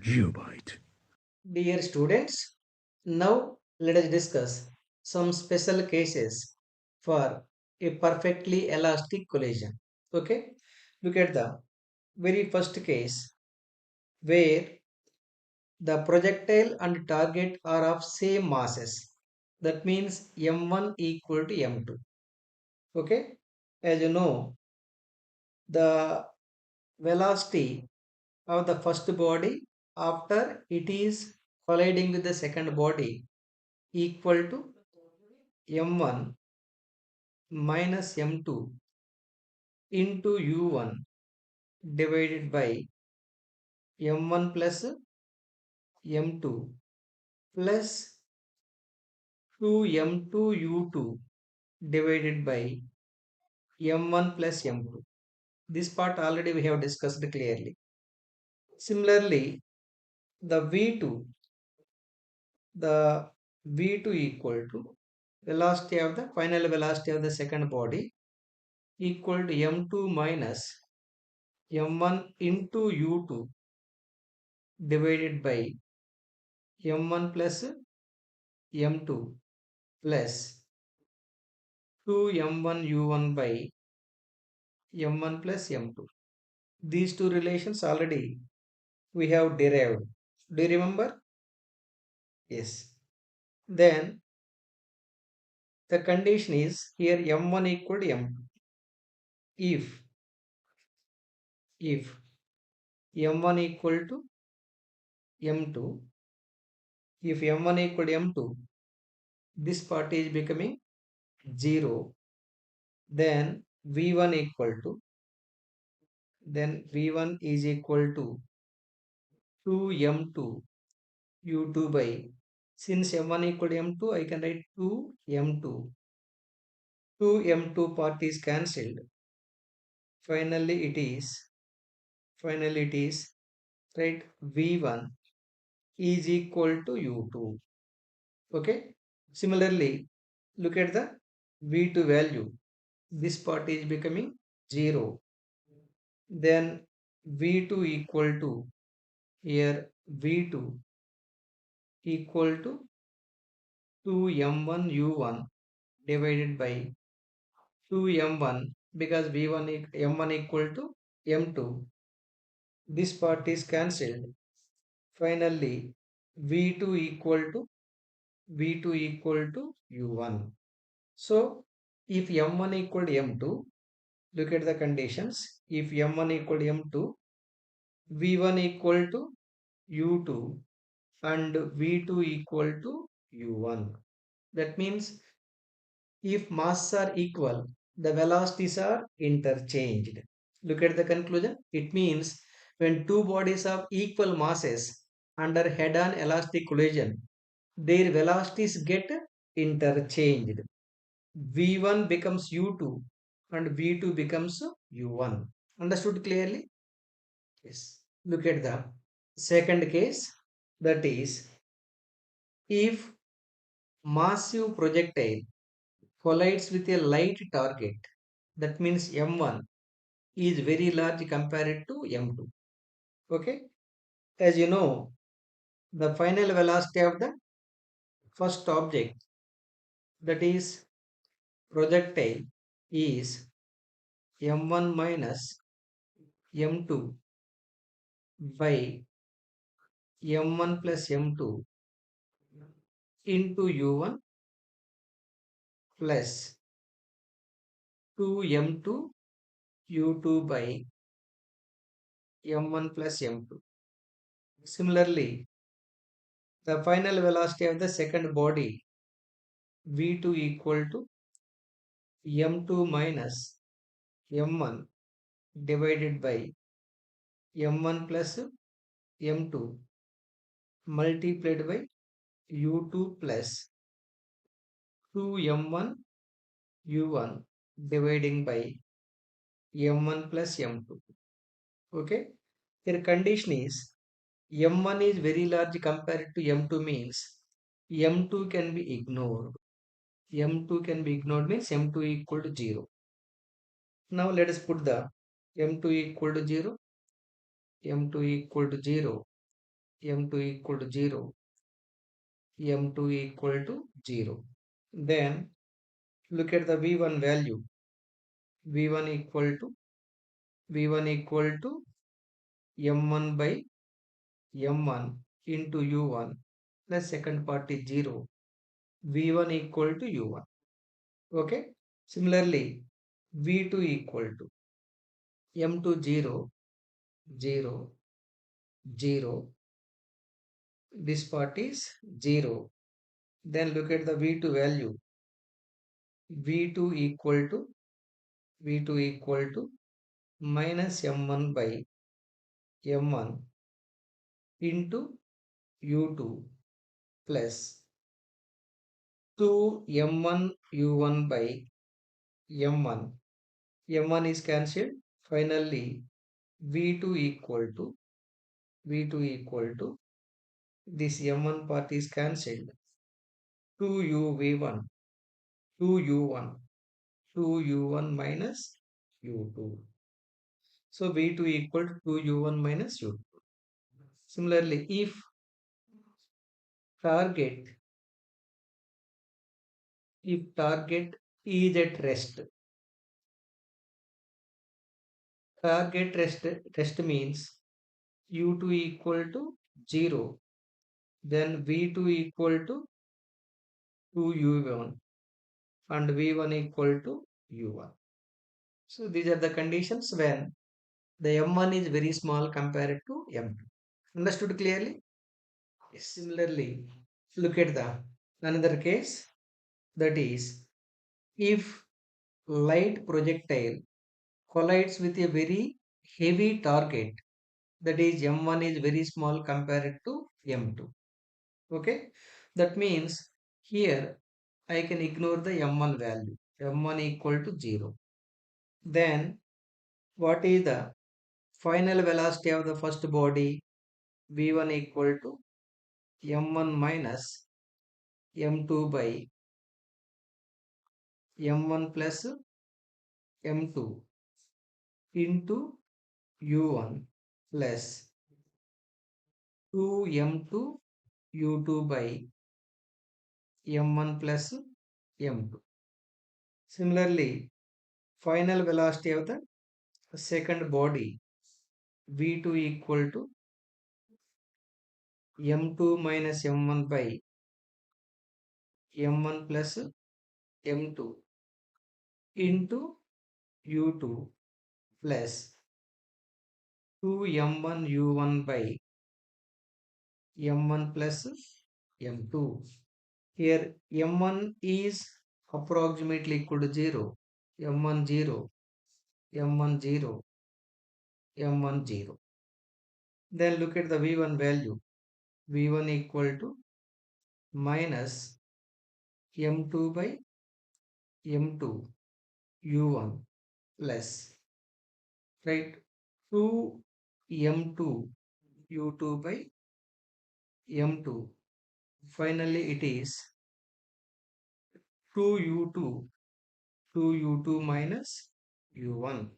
Geobyte. Dear students, now let us discuss some special cases for a perfectly elastic collision. Okay, look at the very first case where the projectile and target are of same masses. That means m1 equal to m2. Okay, as you know, the velocity of the first body after it is colliding with the second body equal to m1 minus m2 into u1 divided by m1 plus m2 plus 2m2 u2 divided by m1 plus m2. This part already we have discussed clearly. Similarly, the v2, the v2 equal to velocity of the final velocity of the second body equal to m2 minus m1 into u2 divided by m1 plus m2 plus 2m1 u1 by m1 plus m2. These two relations already we have derived. Do you remember? Yes. Then the condition is here m1 equal to m2. If m1 equal to m2, if m1 equal to m2, this part is becoming 0, then v1 equal to, then v1 is equal to 2m2 u2 by, since m1 equal to m2, I can write 2m2. 2m2 part is cancelled. Finally it is, finally it is, right, v1 is equal to u2. Okay. Similarly, look at the v2 value. This part is becoming 0. Then v2 equal to, here v2 equal to 2m1 u1 divided by 2m1, because v1 m1 equal to m2. This part is cancelled. Finally, v2 equal to, v2 equal to u1. So if m1 equal to m2, look at the conditions. If m1 equal to m2, v1 equal to u2 and v2 equal to u1. That means if masses are equal, the velocities are interchanged. Look at the conclusion. It means when two bodies of equal masses under head-on elastic collision, their velocities get interchanged. V1 becomes U2 and V2 becomes U1. Understood clearly? Yes. Look at the second case, that is, if massive projectile collides with a light target, that means M1 is very large compared to M2. Okay. As you know, the final velocity of the first object, that is projectile, is M1 minus M2 by m1 plus m2 into u1 plus 2m2 u2 by m1 plus m2. Similarly, the final velocity of the second body v2 equal to m2 minus m1 divided by m1 plus m2 multiplied by u2 plus 2m1 u1 dividing by m1 plus m2. Okay. Here condition is M1 is very large compared to M2 means M2 can be ignored. M2 can be ignored means M2 equal to 0. Now let us put the M2 equal to 0, M2 equal to 0. m2 equal to 0, m2 equal to 0. Then look at the v1 value. v1 equal to m1 by m1 into u1 plus second part is 0. v1 equal to u1. Okay. Similarly, v2 equal to m2 0, 0, 0. This part is 0. Then look at the v2 value. v2 equal to minus m1 by m1 into u2 plus 2 m1 u1 by m1. m1 is cancelled. Finally, v2 equal to this m1 part is cancelled. 2u v1, 2u1, 2u1 minus u2. So v2 equal to 2u1 minus u2. Similarly, if target is at rest, rest means u2 equal to 0, then v2 equal to 2u1 and v1 equal to u1. So these are the conditions when the m1 is very small compared to m2. Understood clearly? Similarly, look at the another case, that is if light projectile collides with a very heavy target, that is m1 is very small compared to m2. Okay, that means here I can ignore the m1 value, m1 equal to 0. Then what is the final velocity of the first body? v1 equal to m1 minus m2 by m1 plus m2 into u1 plus 2m2 u2 by m1 plus m2. Similarly, final velocity of the second body, v2 equal to m2 minus m1 by m1 plus m2 into u2 plus 2m1 u1 by m1 plus m2. Here m1 is approximately equal to 0, m1 0, m1 0, m1 0. Then look at the v1 value, v1 equal to minus m2 by m2 u1 plus, right, 2 m2 u2 by m2. Finally it is 2u2 2u2 minus u1.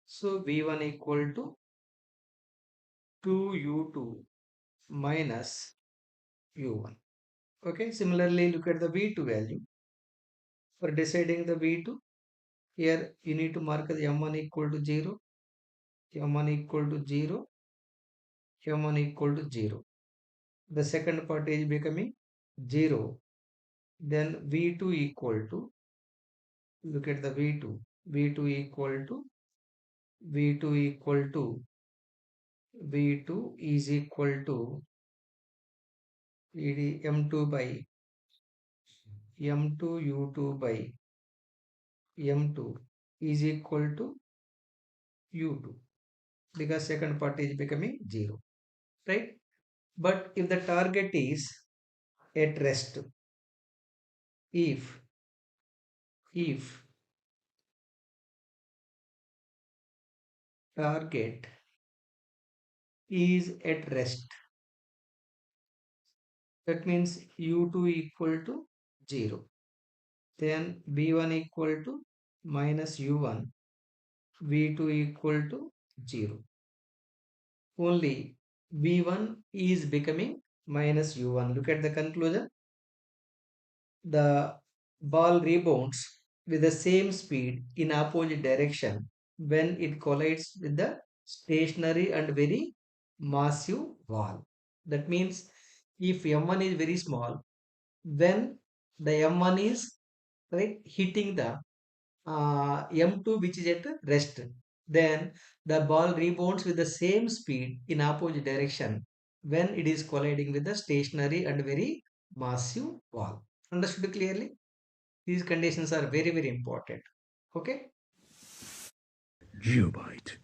So v1 equal to 2u2 minus u1. Okay, similarly look at the v2 value. For deciding the v2, here you need to mark the m1 equal to 0, m1 equal to 0, m1 equal to 0. The second part is becoming 0. Then v2 equal to, look at the v2, v2 equal to, v2 equal to, v2 is equal to m2 by m2 u2 by m2 is equal to u2, because second part is becoming 0, right? But if the target is at rest, if target is at rest, that means u2 equal to 0, then v1 equal to minus u1, v2 equal to 0. Only V1 is becoming minus U1. Look at the conclusion. The ball rebounds with the same speed in opposite direction when it collides with the stationary and very massive wall. That means if M1 is very small, when the M1 is right hitting the M2 which is at rest, then the ball rebounds with the same speed in opposite direction when it is colliding with the stationary and very massive wall. Understood clearly? These conditions are very, very important. Okay. Geobyte.